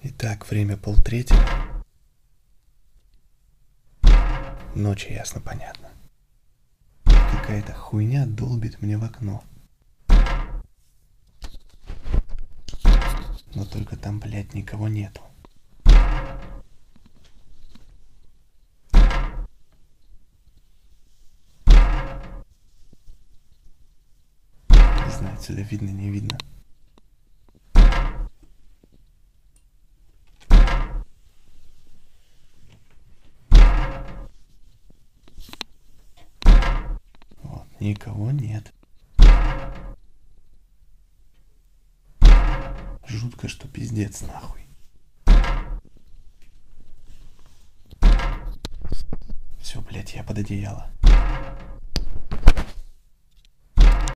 Итак, время 2:30. Ночи ясно-понятно. Какая-то хуйня долбит мне в окно. Но только там, блядь, никого нету. Не знаю, отсюда видно, не видно. Вот, никого нет. Жутко, что пиздец нахуй. Все, блядь, я под одеяло.